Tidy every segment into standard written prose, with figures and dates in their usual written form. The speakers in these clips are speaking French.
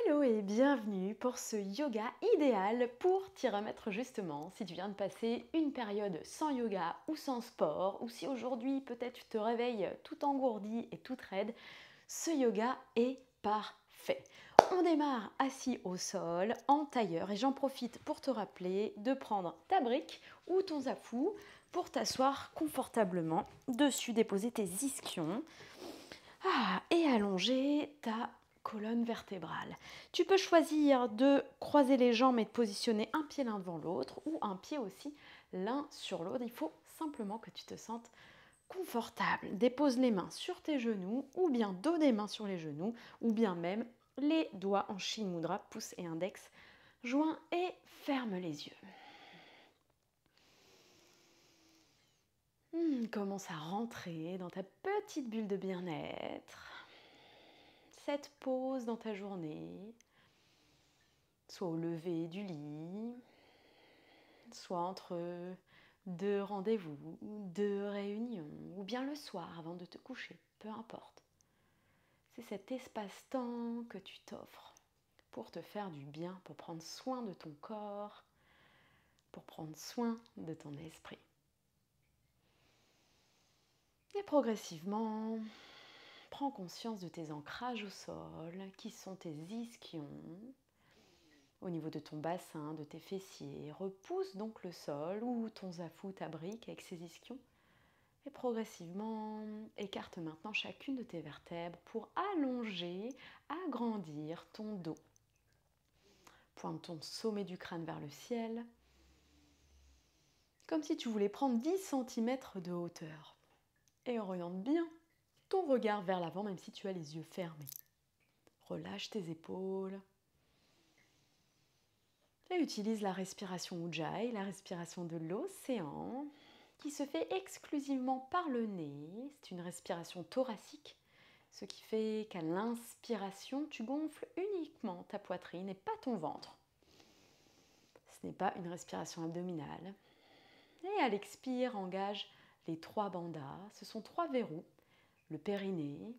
Hello et bienvenue pour ce yoga idéal pour t'y remettre justement si tu viens de passer une période sans yoga ou sans sport ou si aujourd'hui peut-être tu te réveilles tout engourdi et toute raide, ce yoga est parfait. On démarre assis au sol en tailleur et j'en profite pour te rappeler de prendre ta brique ou ton zafou pour t'asseoir confortablement dessus, déposer tes ischions et allonger ta colonne vertébrale. Tu peux choisir de croiser les jambes et de positionner un pied l'un devant l'autre ou un pied aussi l'un sur l'autre. Il faut simplement que tu te sentes confortable. Dépose les mains sur tes genoux ou bien dos des mains sur les genoux ou bien même les doigts en Shin Mudra, pouce et index joints et ferme les yeux. Commence à rentrer dans ta petite bulle de bien-être. Cette pause dans ta journée, soit au lever du lit, soit entre deux rendez-vous, deux réunions, ou bien le soir avant de te coucher, peu importe. C'est cet espace-temps que tu t'offres pour te faire du bien, pour prendre soin de ton corps, pour prendre soin de ton esprit. Et progressivement, prends conscience de tes ancrages au sol, qui sont tes ischions, au niveau de ton bassin, de tes fessiers. Repousse donc le sol ou ton zafou, ta brique avec ses ischions. Et progressivement, écarte maintenant chacune de tes vertèbres pour allonger, agrandir ton dos. Pointe ton sommet du crâne vers le ciel, comme si tu voulais prendre 10 cm de hauteur. Et oriente bien ton regard vers l'avant, même si tu as les yeux fermés. Relâche tes épaules. Et utilise la respiration Ujjayi, la respiration de l'océan, qui se fait exclusivement par le nez. C'est une respiration thoracique, ce qui fait qu'à l'inspiration, tu gonfles uniquement ta poitrine et pas ton ventre. Ce n'est pas une respiration abdominale. Et à l'expire, engage les 3 bandhas. Ce sont 3 verrous. Le périnée,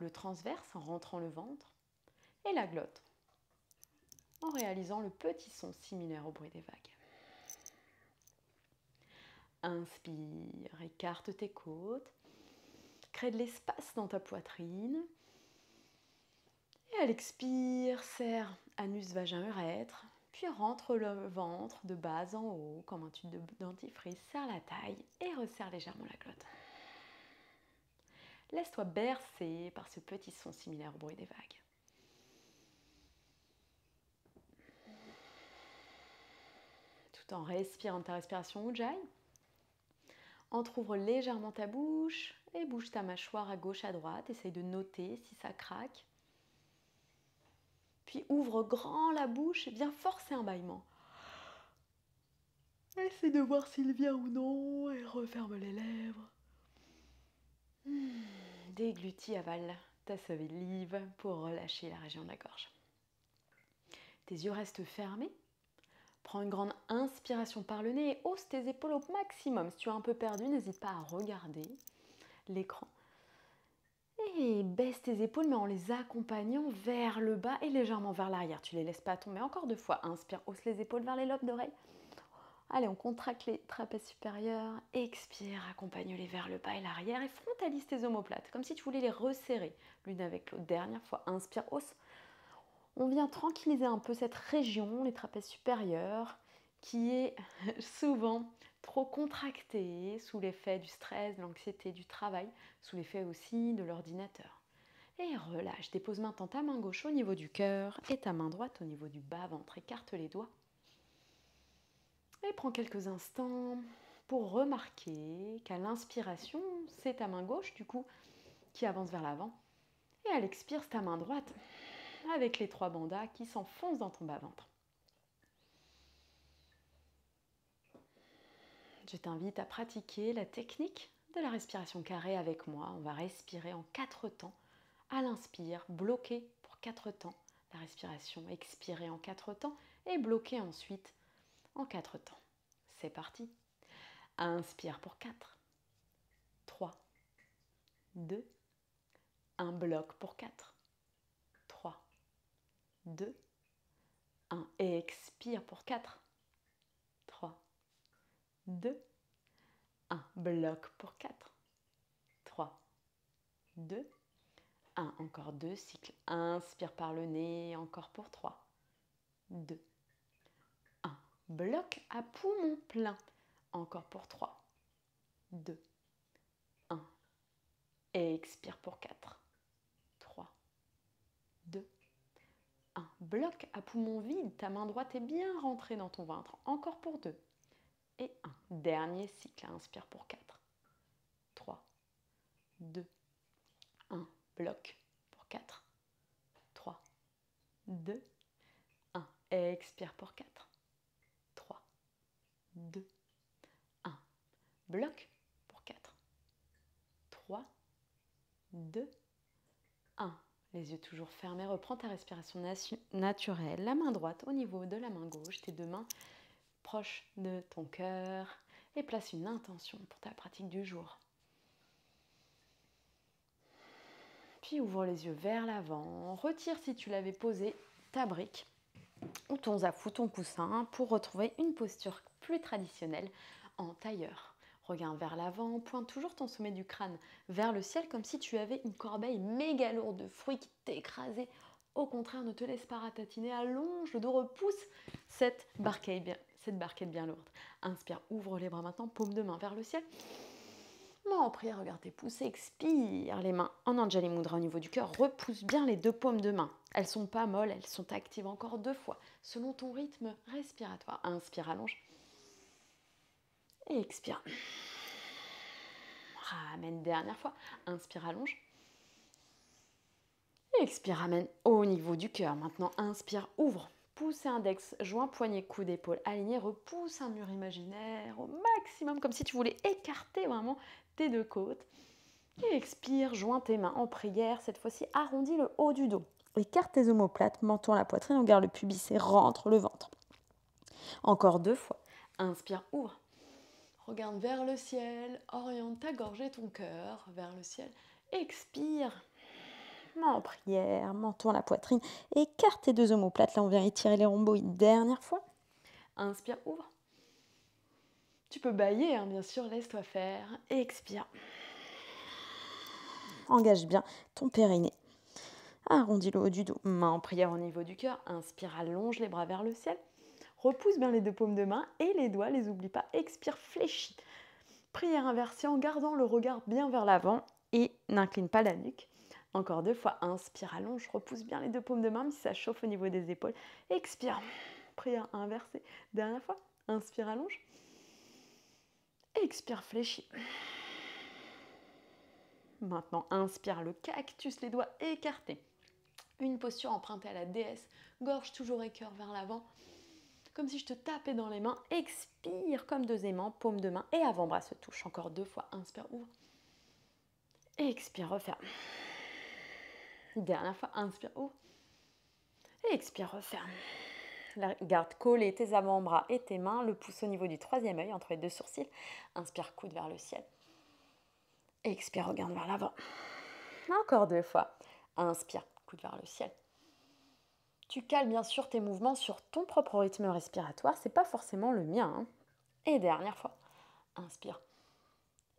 le transverse en rentrant le ventre et la glotte en réalisant le petit son similaire au bruit des vagues. Inspire, écarte tes côtes, crée de l'espace dans ta poitrine. Et à l'expire, serre anus, vagin, urètre, puis rentre le ventre de bas en haut comme un tube de dentifrice, serre la taille et resserre légèrement la glotte. Laisse-toi bercer par ce petit son similaire au bruit des vagues. Tout en respirant ta respiration Ujjayi, entrouvre légèrement ta bouche et bouge ta mâchoire à gauche, à droite. Essaye de noter si ça craque. Puis ouvre grand la bouche et viens forcer un bâillement. Essaye de voir s'il vient ou non et referme les lèvres. Déglutis, avale ta salive pour relâcher la région de la gorge. Tes yeux restent fermés. Prends une grande inspiration par le nez et hausse tes épaules au maximum. Si tu es un peu perdu, n'hésite pas à regarder l'écran. Et baisse tes épaules, mais en les accompagnant vers le bas et légèrement vers l'arrière. Tu ne les laisses pas tomber. Encore 2 fois. Inspire, hausse les épaules vers les lobes d'oreilles. Allez, on contracte les trapèzes supérieurs. Expire, accompagne-les vers le bas et l'arrière. Et frontalise tes omoplates, comme si tu voulais les resserrer l'une avec l'autre. Dernière fois. Inspire, hausse. On vient tranquilliser un peu cette région, les trapèzes supérieurs, qui est souvent trop contractée sous l'effet du stress, de l'anxiété, du travail, sous l'effet aussi de l'ordinateur. Et relâche, dépose maintenant ta main gauche au niveau du cœur et ta main droite au niveau du bas-ventre. Écarte les doigts. Et prends quelques instants pour remarquer qu'à l'inspiration, c'est ta main gauche du coup qui avance vers l'avant. Et à l'expire, c'est ta main droite avec les 3 bandhas qui s'enfoncent dans ton bas-ventre. Je t'invite à pratiquer la technique de la respiration carrée avec moi. On va respirer en 4 temps. À l'inspire, bloquer pour 4 temps la respiration, expirer en 4 temps et bloquer ensuite en 4 temps. C'est parti. Inspire pour 4, 3, 2, 1, bloc pour 4, 3, 2, 1. Expire pour 4, 3, 2, 1. Bloc pour 4, 3, 2, 1. Encore 2 cycles. Inspire par le nez, encore pour 3, 2, 1. Bloc à poumon plein. Encore pour 3, 2, 1. Expire pour 4, 3, 2, 1. Bloc à poumon vide. Ta main droite est bien rentrée dans ton ventre. Encore pour 2 et 1. Dernier cycle. Inspire pour 4, 3, 2, 1. Bloc pour 4, 3, 2, 1. Expire pour 4, 3, 2, 1. Bloc pour 4, 3, 2, 1. Les yeux toujours fermés. Reprends ta respiration naturelle. La main droite au niveau de la main gauche. Tes deux mains proches de ton cœur. Et place une intention pour ta pratique du jour. Puis ouvre les yeux vers l'avant. Retire, si tu l'avais posé, ta brique ou ton zaf ou ton coussin pour retrouver une posture plus traditionnelle en tailleur. Regarde vers l'avant, pointe toujours ton sommet du crâne vers le ciel comme si tu avais une corbeille méga lourde de fruits qui t'écrasait. Au contraire, ne te laisse pas ratatiner, allonge le dos, repousse cette barquette bien lourde. Inspire, ouvre les bras maintenant, paume de main vers le ciel. Main en prière, regarde tes pouces, expire les mains en Anjali Mudra au niveau du cœur, repousse bien les deux paumes de main. Elles sont pas molles, elles sont actives encore 2 fois, selon ton rythme respiratoire. Inspire, allonge. Et expire. Ramène dernière fois. Inspire, allonge. Et expire, ramène au niveau du cœur. Maintenant, inspire, ouvre. Pouce et index, joint, poignet, coude, épaule alignés. Repousse un mur imaginaire au maximum, comme si tu voulais écarter vraiment tes 2 côtes. Et expire, joins tes mains en prière. Cette fois-ci, arrondis le haut du dos. Écarte tes omoplates, menton à la poitrine, regarde le pubis et rentre le ventre. Encore 2 fois. Inspire, ouvre. Regarde vers le ciel, oriente ta gorge et ton cœur vers le ciel. Expire. Main en prière, menton à la poitrine. Écarte tes 2 omoplates. Là, on vient étirer les rhomboïdes. Dernière fois. Inspire, ouvre. Tu peux bâiller, hein, bien sûr, laisse-toi faire. Expire. Engage bien ton périnée. Arrondis le haut du dos. Main en prière au niveau du cœur. Inspire, allonge les bras vers le ciel. Repousse bien les 2 paumes de main et les doigts, les oublie pas. Expire, fléchis. Prière inversée en gardant le regard bien vers l'avant et n'incline pas la nuque. Encore 2 fois. Inspire, allonge, repousse bien les 2 paumes de main, mais ça chauffe au niveau des épaules. Expire. Prière inversée. Dernière fois. Inspire, allonge. Expire, fléchis. Maintenant, inspire le cactus, les doigts écartés. Une posture empruntée à la déesse, gorge toujours et cœur vers l'avant, comme si je te tapais dans les mains. Expire comme 2 aimants, paume de main et avant-bras se touchent. Encore 2 fois, inspire, ouvre. Expire, referme. Dernière fois, inspire, ouvre. Expire, referme. Garde collé tes avant-bras et tes mains, le pouce au niveau du 3e œil, entre les 2 sourcils. Inspire, coude vers le ciel. Expire, regarde vers l'avant. Encore 2 fois. Inspire, coude vers le ciel. Tu cales bien sûr tes mouvements sur ton propre rythme respiratoire, c'est pas forcément le mien. Hein. Et dernière fois, inspire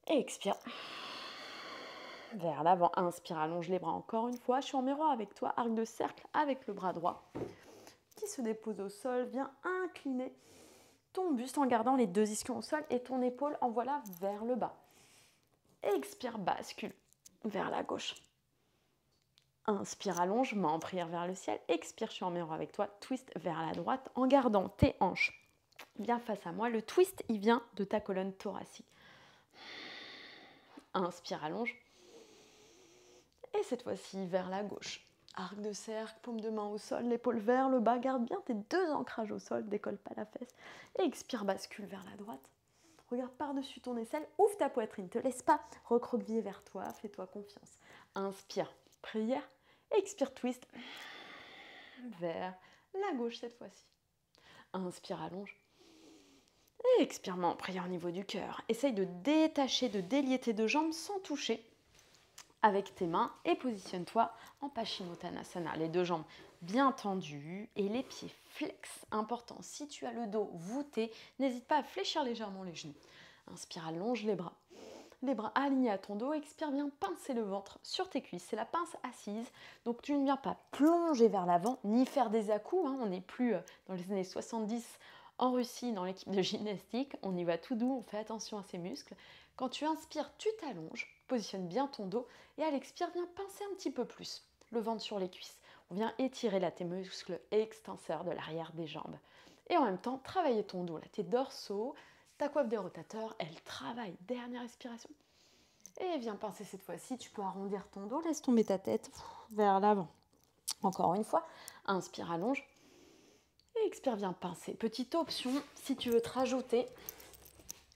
et expire. Vers l'avant, inspire, allonge les bras encore une fois. Je suis en miroir avec toi, arc de cercle avec le bras droit qui se dépose au sol. Viens incliner ton buste en gardant les 2 ischions au sol et ton épaule envoie-la vers le bas. Expire, bascule vers la gauche. Inspire, allonge, main en prière vers le ciel. Expire, je suis en miroir avec toi. Twist vers la droite en gardant tes hanches bien face à moi. Le twist, il vient de ta colonne thoracique. Inspire, allonge. Et cette fois-ci, vers la gauche. Arc de cercle, paume de main au sol, l'épaule vers le bas. Garde bien tes 2 ancrages au sol, décolle pas la fesse. Et expire, bascule vers la droite. Regarde par-dessus ton aisselle, ouvre ta poitrine. Ne te laisse pas recroqueviller vers toi, fais-toi confiance. Inspire, prière. Expire, twist vers la gauche cette fois-ci. Inspire, allonge. Et expire, main en prière au niveau du cœur. Essaye de détacher, de délier tes 2 jambes sans toucher avec tes mains et positionne-toi en Paschimottanasana. Les deux jambes bien tendues et les pieds flex. Important, si tu as le dos voûté, n'hésite pas à fléchir légèrement les genoux. Inspire, allonge les bras. Les bras alignés à ton dos, expire, viens pincer le ventre sur tes cuisses. C'est la pince assise, donc tu ne viens pas plonger vers l'avant, ni faire des à-coups. On n'est plus dans les années 70 en Russie, dans l'équipe de gymnastique. On y va tout doux, on fait attention à ses muscles. Quand tu inspires, tu t'allonges, positionne bien ton dos et à l'expire, viens pincer un petit peu plus le ventre sur les cuisses. On vient étirer là tes muscles extenseurs de l'arrière des jambes. Et en même temps, travailler ton dos, là, tes dorsaux. Ta coiffe des rotateurs, elle travaille. Dernière respiration. Et viens pincer cette fois-ci. Tu peux arrondir ton dos. Laisse tomber ta tête vers l'avant. Encore une fois. Inspire, allonge. Et expire, viens pincer. Petite option, si tu veux te rajouter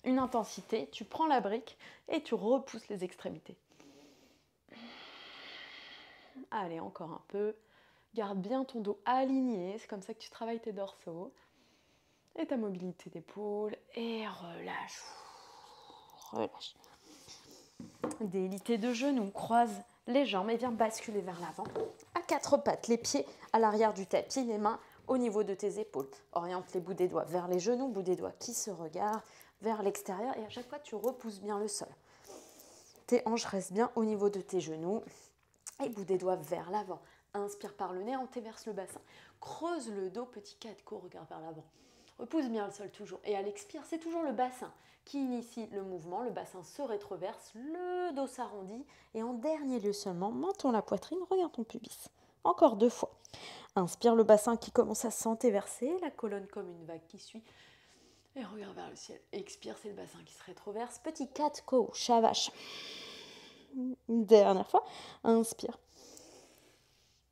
une intensité, tu prends la brique et tu repousses les extrémités. Allez, encore un peu. Garde bien ton dos aligné. C'est comme ça que tu travailles tes dorsaux. Et ta mobilité d'épaule. Et relâche. Relâche. Délité de genoux, croise les jambes et viens basculer vers l'avant. À quatre pattes, les pieds à l'arrière du tapis, les mains au niveau de tes épaules. Oriente les bouts des doigts vers les genoux, bouts des doigts qui se regardent vers l'extérieur et à chaque fois tu repousses bien le sol. Tes hanches restent bien au niveau de tes genoux et bouts des doigts vers l'avant. Inspire par le nez, antéverse le bassin. Creuse le dos, petit 4 coups, regarde vers l'avant. Repousse bien le sol toujours. Et à l'expire, c'est toujours le bassin qui initie le mouvement. Le bassin se rétroverse, le dos s'arrondit. Et en dernier lieu seulement, menton la poitrine, regarde ton pubis. Encore 2 fois. Inspire le bassin qui commence à s'antéverser, la colonne comme une vague qui suit. Et regarde vers le ciel. Expire, c'est le bassin qui se rétroverse. Petit 4 coups, chavache. Une dernière fois. Inspire.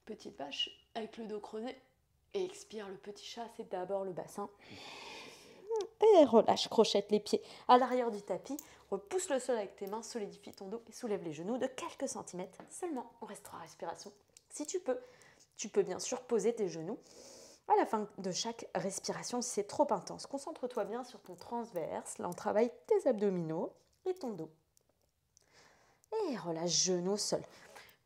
Petite vache avec le dos creusé. Et expire, le petit chat, c'est d'abord le bassin. Et relâche, crochette les pieds à l'arrière du tapis. Repousse le sol avec tes mains, solidifie ton dos et soulève les genoux de quelques centimètres. Seulement, on reste 3 respirations. Si tu peux bien sûr poser tes genoux à la fin de chaque respiration si c'est trop intense. Concentre-toi bien sur ton transverse. Là, on travaille tes abdominaux et ton dos. Et relâche, genoux au sol.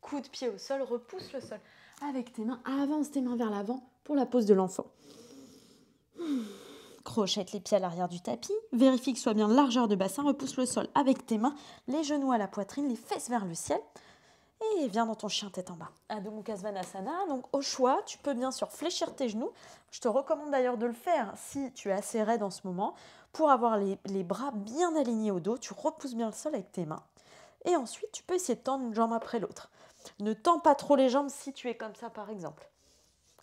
Coup de pied au sol, repousse le sol. Avec tes mains, avance tes mains vers l'avant pour la pose de l'enfant. Crochette les pieds à l'arrière du tapis. Vérifie que soit bien largeur de bassin. Repousse le sol avec tes mains, les genoux à la poitrine, les fesses vers le ciel. Et viens dans ton chien tête en bas. Adho Mukha Svanasana. Donc au choix, tu peux bien sûr fléchir tes genoux. Je te recommande d'ailleurs de le faire si tu es assez raide en ce moment. Pour avoir les bras bien alignés au dos, tu repousses bien le sol avec tes mains. Et ensuite, tu peux essayer de tendre une jambe après l'autre. Ne tends pas trop les jambes si tu es comme ça par exemple.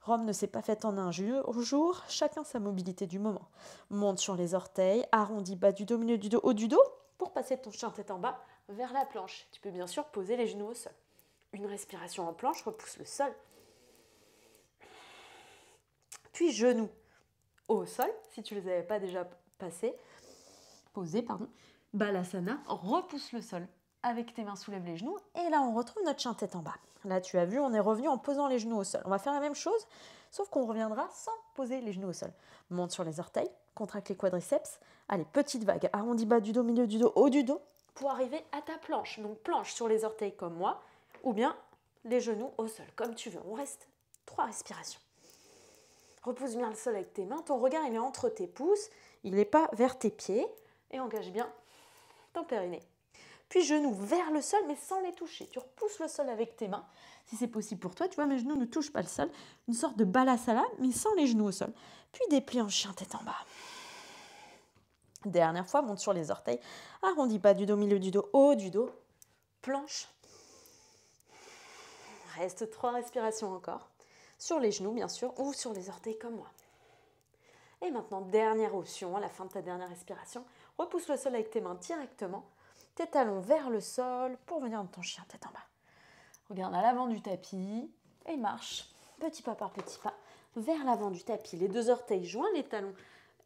Rome ne s'est pas faite en un jour, chacun sa mobilité du moment. Monte sur les orteils, arrondis bas du dos, milieu du dos, haut du dos, pour passer ton chien tête en bas vers la planche. Tu peux bien sûr poser les genoux au sol. Une respiration en planche, repousse le sol. Puis genoux au sol, si tu ne les avais pas déjà posés. Balasana, repousse le sol. Avec tes mains, soulève les genoux. Et là, on retrouve notre chien tête en bas. Là, tu as vu, on est revenu en posant les genoux au sol. On va faire la même chose, sauf qu'on reviendra sans poser les genoux au sol. Monte sur les orteils, contracte les quadriceps. Allez, petite vague, arrondi bas du dos, milieu du dos, haut du dos, pour arriver à ta planche. Donc, planche sur les orteils comme moi, ou bien les genoux au sol, comme tu veux. On reste 3 respirations. Repousse bien le sol avec tes mains. Ton regard, il est entre tes pouces. Il n'est pas vers tes pieds. Et engage bien ton périnée. Puis genoux vers le sol, mais sans les toucher. Tu repousses le sol avec tes mains, si c'est possible pour toi. Tu vois, mes genoux ne touchent pas le sol. Une sorte de balasana, mais sans les genoux au sol. Puis déplie en chien tête en bas. Dernière fois, monte sur les orteils. Arrondis bas du dos, milieu du dos, haut du dos. Planche. Reste 3 respirations encore. Sur les genoux, bien sûr, ou sur les orteils comme moi. Et maintenant, dernière option, à la fin de ta dernière respiration, repousse le sol avec tes mains directement. Tes talons vers le sol pour venir dans ton chien tête en bas. Regarde à l'avant du tapis et marche, petit pas par petit pas, vers l'avant du tapis. Les 2 orteils joints, les talons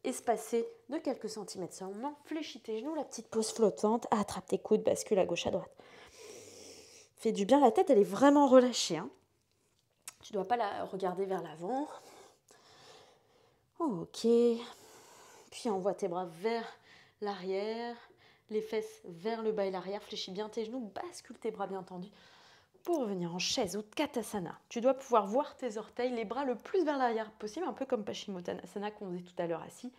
espacés de quelques centimètres seulement. Fléchis tes genoux, la petite pose flottante. Attrape tes coudes, bascule à gauche, à droite. Fais du bien, la tête, elle est vraiment relâchée. Tu ne dois pas la regarder vers l'avant. Ok. Puis envoie tes bras vers l'arrière. les fesses vers le bas et l'arrière, fléchis bien tes genoux, bascule tes bras bien tendus pour revenir en chaise ou Tadasana. Tu dois pouvoir voir tes orteils, les bras le plus vers l'arrière possible, un peu comme Paschimottanasana qu'on faisait tout à l'heure assis.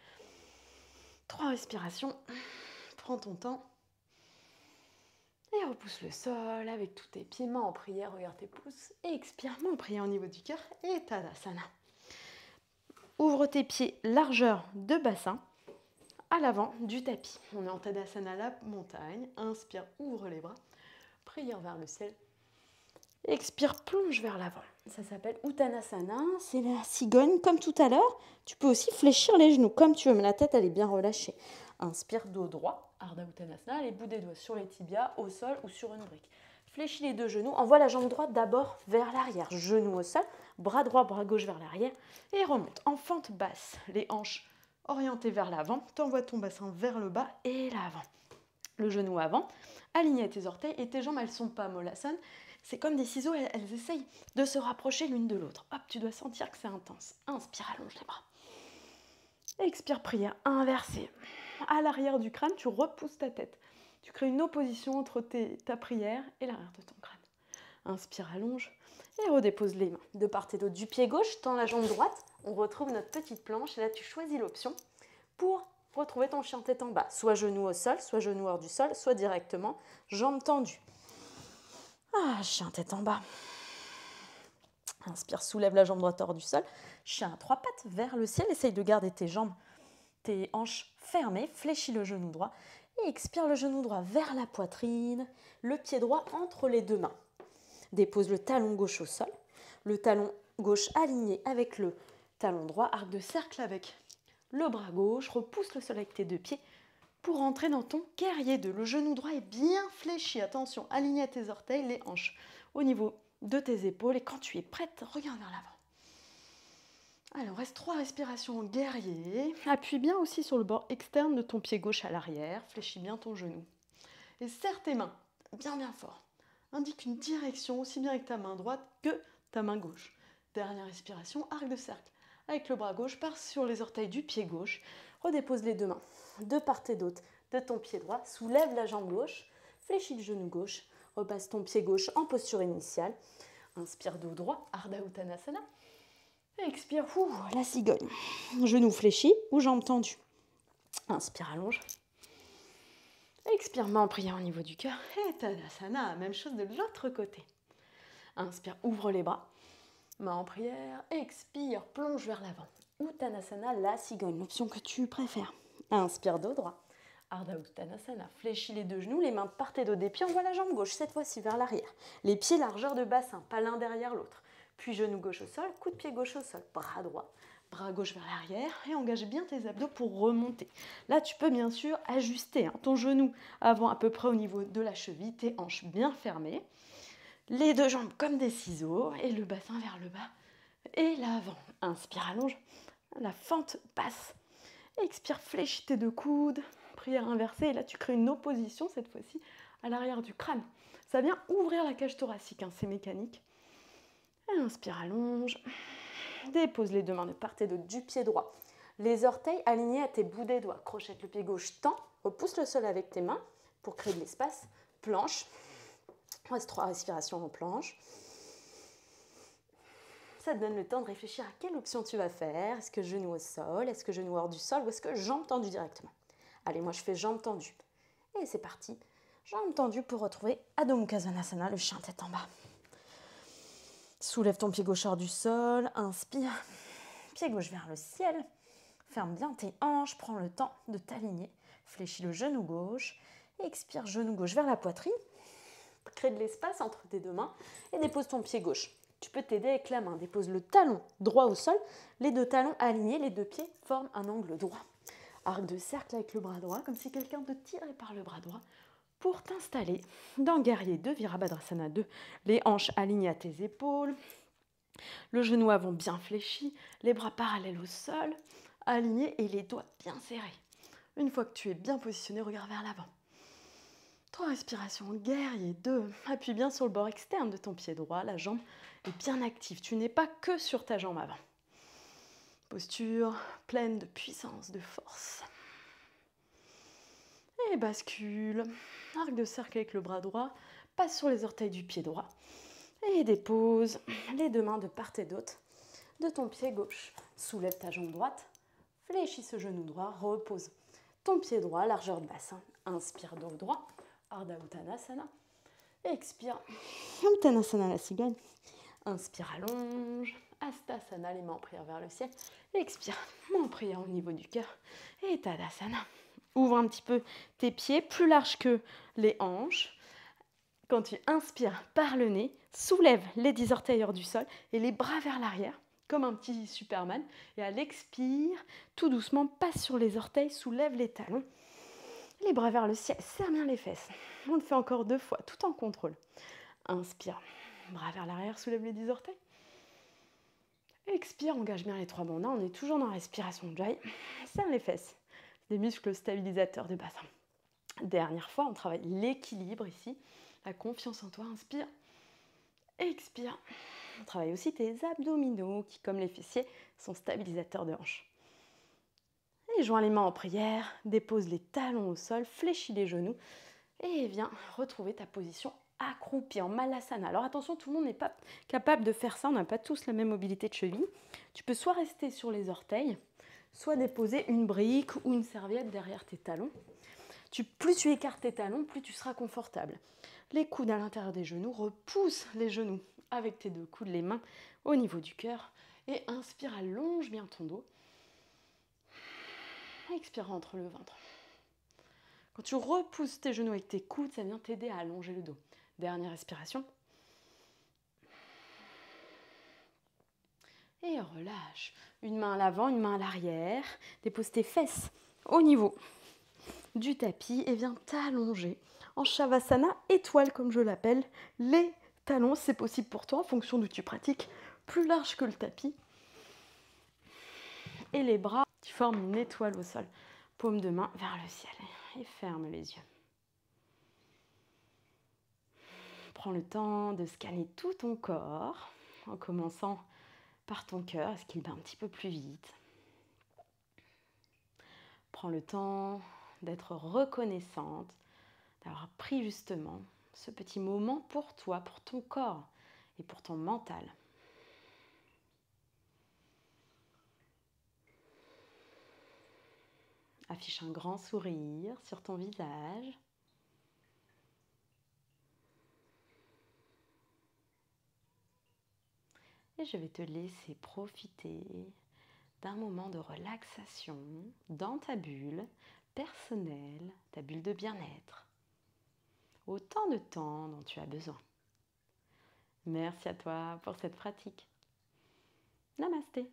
3 respirations, prends ton temps et repousse le sol avec tous tes pieds, mains en prière, regarde tes pouces et expire, main en prière au niveau du cœur et Tadasana. Ouvre tes pieds largeur de bassin à l'avant du tapis. On est en Tadasana, la montagne. Inspire, ouvre les bras. Prière vers le ciel. Expire, plonge vers l'avant. Ça s'appelle Uttanasana. C'est la cigogne comme tout à l'heure. Tu peux aussi fléchir les genoux comme tu veux, mais la tête elle est bien relâchée. Inspire, dos droit. Ardha Uttanasana. Les bouts des doigts sur les tibias, au sol ou sur une brique. Fléchis les deux genoux. Envoie la jambe droite d'abord vers l'arrière. Genou au sol. Bras droit, bras gauche vers l'arrière. Et remonte en fente basse. Les hanches orienté vers l'avant, tu envoies ton bassin vers le bas et l'avant. Le genou avant, aligné à tes orteils et tes jambes, elles ne sont pas mollassanes. C'est comme des ciseaux, elles essayent de se rapprocher l'une de l'autre. Hop, tu dois sentir que c'est intense. Inspire, allonge les bras. Expire, prière inversée. À l'arrière du crâne, tu repousses ta tête. Tu crées une opposition entre ta prière et l'arrière de ton crâne. Inspire, allonge et redépose les mains. De part et d'autre du pied gauche, tends la jambe droite. On retrouve notre petite planche et là tu choisis l'option pour retrouver ton chien tête en bas. Soit genou au sol, soit genou hors du sol, soit directement jambes tendues. Ah, chien tête en bas. Inspire, soulève la jambe droite hors du sol. Chien à 3 pattes vers le ciel. Essaye de garder tes jambes, tes hanches fermées. Fléchis le genou droit. Et expire le genou droit vers la poitrine. Le pied droit entre les deux mains. Dépose le talon gauche au sol. Le talon gauche aligné avec le talon droit. Arc de cercle avec le bras gauche. Repousse le sol avec tes deux pieds pour entrer dans ton guerrier 2. Le genou droit est bien fléchi. Attention, aligné à tes orteils, les hanches au niveau de tes épaules. Et quand tu es prête, regarde vers l'avant. Allez, on reste 3 respirations en guerrier. Appuie bien aussi sur le bord externe de ton pied gauche à l'arrière. Fléchis bien ton genou. Et serre tes mains bien bien fort. Indique une direction aussi bien avec ta main droite que ta main gauche. Dernière respiration, arc de cercle. Avec le bras gauche, pars sur les orteils du pied gauche. Redépose les deux mains de part et d'autre de ton pied droit. Soulève la jambe gauche. Fléchis le genou gauche. Repasse ton pied gauche en posture initiale. Inspire dos droit, Ardha Uttanasana. Expire, la cigogne. Genou fléchi ou jambes tendues. Inspire, allonge. Expire, main en prière au niveau du cœur. Et Tadasana, même chose de l'autre côté. Inspire, ouvre les bras. Main en prière. Expire, plonge vers l'avant. Uttanasana, la cigogne, l'option que tu préfères. Inspire, dos droit. Ardha Uttanasana, fléchis les deux genoux, les mains de part et d'autre des pieds. Envoie la jambe gauche, cette fois-ci vers l'arrière. Les pieds largeur de bassin, pas l'un derrière l'autre. Puis genou gauche au sol, coup de pied gauche au sol. Bras droit. Bras gauche vers l'arrière et engage bien tes abdos pour remonter. Là, tu peux bien sûr ajuster ton genou avant à peu près au niveau de la cheville, tes hanches bien fermées, les deux jambes comme des ciseaux et le bassin vers le bas et l'avant. Inspire, allonge, la fente passe. Expire, fléchis tes deux coudes, prière inversée. Et là, tu crées une opposition cette fois-ci à l'arrière du crâne. Ça vient ouvrir la cage thoracique, c'est mécanique. Et inspire, allonge. Dépose les deux mains de part et d'autre du pied droit. Les orteils alignés à tes bouts des doigts. Crochette le pied gauche, tend. Repousse le sol avec tes mains pour créer de l'espace. Planche. On reste 3 respirations en planche. Ça te donne le temps de réfléchir à quelle option tu vas faire. Est-ce que genou au sol? Est-ce que genou hors du sol? Ou est-ce que jambes tendues directement? Allez, moi je fais jambes tendues. Et c'est parti. Jambes tendues pour retrouver Adho Mukha Svanasana, le chien tête en bas. Soulève ton pied gauche hors du sol, inspire, pied gauche vers le ciel, ferme bien tes hanches, prends le temps de t'aligner, fléchis le genou gauche, expire genou gauche vers la poitrine, crée de l'espace entre tes deux mains et dépose ton pied gauche. Tu peux t'aider avec la main, dépose le talon droit au sol, les deux talons alignés, les deux pieds forment un angle droit. Arc de cercle avec le bras droit, comme si quelqu'un te tirait par le bras droit. Pour t'installer dans Guerrier 2, Virabhadrasana 2, les hanches alignées à tes épaules, le genou avant bien fléchi, les bras parallèles au sol, alignés et les doigts bien serrés. Une fois que tu es bien positionné, regarde vers l'avant. 3 respirations, Guerrier 2, appuie bien sur le bord externe de ton pied droit, la jambe est bien active, tu n'es pas que sur ta jambe avant. Posture pleine de puissance, de force. Et bascule. Arc de cercle avec le bras droit. Passe sur les orteils du pied droit. Et dépose les deux mains de part et d'autre de ton pied gauche. Soulève ta jambe droite. Fléchis ce genou droit. Repose ton pied droit, largeur de bassin. Inspire dos droit. Ardha Uttanasana. Expire. Uttanasana la cigogne. Inspire, allonge. Hastasana, les mains en prière vers le ciel. Expire, main en prière au niveau du cœur. Et Tadasana. Ouvre un petit peu tes pieds, plus larges que les hanches. Quand tu inspires par le nez, soulève les 10 orteils hors du sol et les bras vers l'arrière, comme un petit Superman. Et à l'expire, tout doucement, passe sur les orteils, soulève les talons. Les bras vers le ciel, serre bien les fesses. On le fait encore 2 fois, tout en contrôle. Inspire, bras vers l'arrière, soulève les 10 orteils. Expire, engage bien les 3 bandas. On est toujours dans la respiration Jai. Serre les fesses. Des muscles stabilisateurs du bassin. Dernière fois, on travaille l'équilibre ici. La confiance en toi. Inspire. Expire. On travaille aussi tes abdominaux qui, comme les fessiers, sont stabilisateurs de hanches. Et joins les mains en prière. Dépose les talons au sol. Fléchis les genoux. Et viens retrouver ta position accroupi en Malasana. Alors attention, tout le monde n'est pas capable de faire ça, on n'a pas tous la même mobilité de cheville. Tu peux soit rester sur les orteils, soit déposer une brique ou une serviette derrière tes talons. Plus tu écartes tes talons, plus tu seras confortable. Les coudes à l'intérieur des genoux, repousse les genoux avec tes 2 coudes, les mains au niveau du cœur. Et inspire, allonge bien ton dos. Expire, rentre le ventre. Quand tu repousses tes genoux avec tes coudes, ça vient t'aider à allonger le dos. Dernière respiration. Et relâche. Une main à l'avant, une main à l'arrière. Dépose tes fesses au niveau du tapis et viens t'allonger en Shavasana étoile comme je l'appelle. Les talons, c'est possible pour toi en fonction d'où tu pratiques, plus large que le tapis. Et les bras qui forment une étoile au sol. Paume de main vers le ciel et ferme les yeux. Prends le temps de scanner tout ton corps en commençant par ton cœur. Est-ce qu'il bat un petit peu plus vite? Prends le temps d'être reconnaissante, d'avoir pris justement ce petit moment pour toi, pour ton corps et pour ton mental. Affiche un grand sourire sur ton visage. Et je vais te laisser profiter d'un moment de relaxation dans ta bulle personnelle, ta bulle de bien-être, autant de temps dont tu as besoin. Merci à toi pour cette pratique. Namasté.